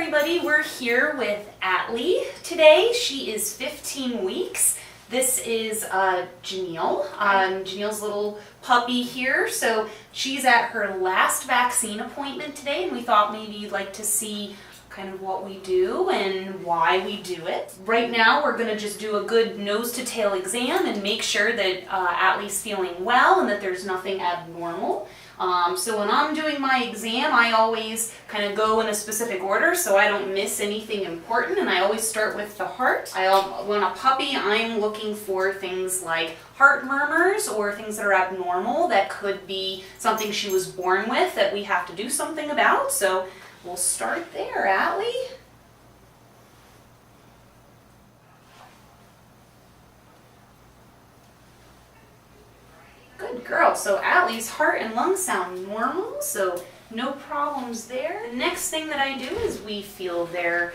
everybody, we're here with Atlee today. She is 15 weeks. This is Janelle, Janelle's little puppy here. So she's at her last vaccine appointment today, and we thought maybe you'd like to see kind of what we do and why we do it. Right now we're going to just do a good nose to tail exam and make sure that Atlee's feeling well and that there's nothing abnormal. So when I'm doing my exam, I always kind of go in a specific order so I don't miss anything important, and I always start with the heart. When a puppy, I'm looking for things like heart murmurs or things that are abnormal that could be something she was born with that we have to do something about. So we'll start there, Atlee. Good girl. So Atlee's heart and lungs sound normal, so no problems there. The next thing that I do is we feel their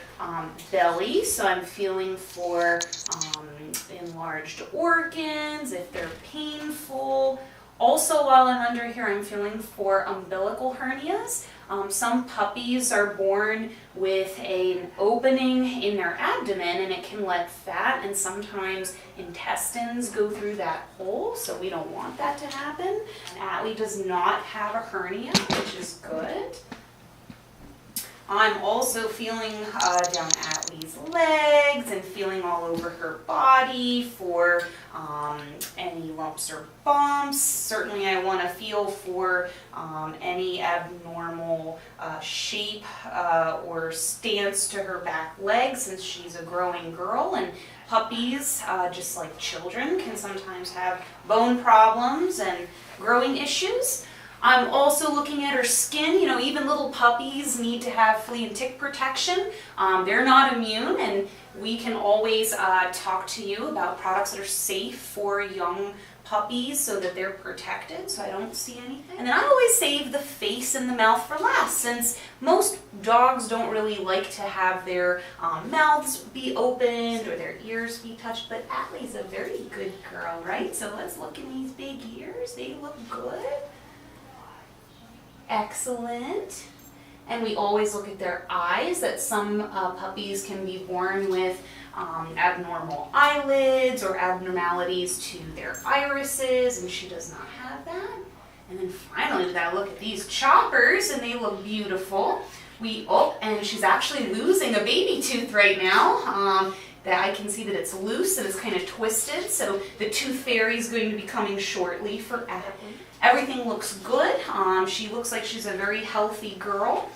belly. So I'm feeling for enlarged organs, if they're painful. Also, while I'm under here, I'm feeling for umbilical hernias. Some puppies are born with an opening in their abdomen, and it can let fat and sometimes intestines go through that hole, so we don't want that to happen. Atlee does not have a hernia, which is good. I'm also feeling down Atlee's legs and feeling all over her body for any lumps or bumps. Certainly I want to feel for any abnormal shape or stance to her back leg, since she's a growing girl, and puppies, just like children, can sometimes have bone problems and growing issues. I'm also looking at her skin. You know, even little puppies need to have flea and tick protection. They're not immune, and we can always talk to you about products that are safe for young puppies so that they're protected, so I don't see anything. And then I always save the face and the mouth for last, since most dogs don't really like to have their mouths be opened or their ears be touched, but Atlee's a very good girl, right? So let's look in these big ears. They look good. Excellent. And we always look at their eyes, that some puppies can be born with abnormal eyelids or abnormalities to their irises, and she does not have that. And then finally we gotta look at these choppers, and they look beautiful. And she's actually losing a baby tooth right now. That I can see that it's loose and it's kind of twisted, so the tooth fairy is going to be coming shortly for Atlee. Everything looks good. She looks like she's a very healthy girl.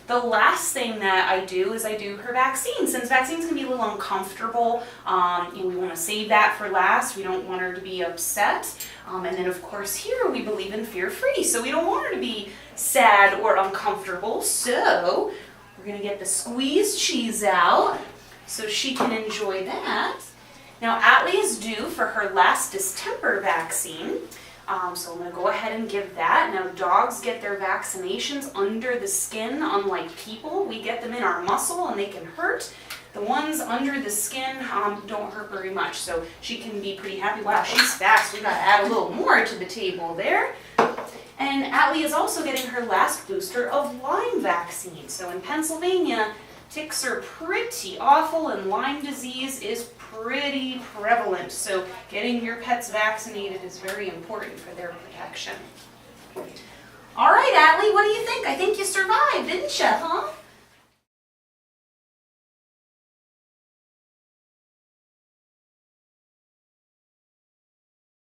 The last thing that I do is I do her vaccine. Since vaccines can be a little uncomfortable, we want to save that for last. We don't want her to be upset. And then of course here we believe in fear-free, so we don't want her to be sad or uncomfortable. So we're going to get the squeezed cheese out so she can enjoy that. Now Atlee is due for her last distemper vaccine. So I'm going to go ahead and give that. Now dogs get their vaccinations under the skin, unlike people. We get them in our muscle and they can hurt. The ones under the skin don't hurt very much, so she can be pretty happy. Wow, she's fast. We got to add a little more to the table there. And Atlee is also getting her last booster of Lyme vaccine. So in Pennsylvania, ticks are pretty awful and Lyme disease is pretty prevalent, so getting your pets vaccinated is very important for their protection. All right, Atlee, what do you think? I think you survived, didn't you, huh?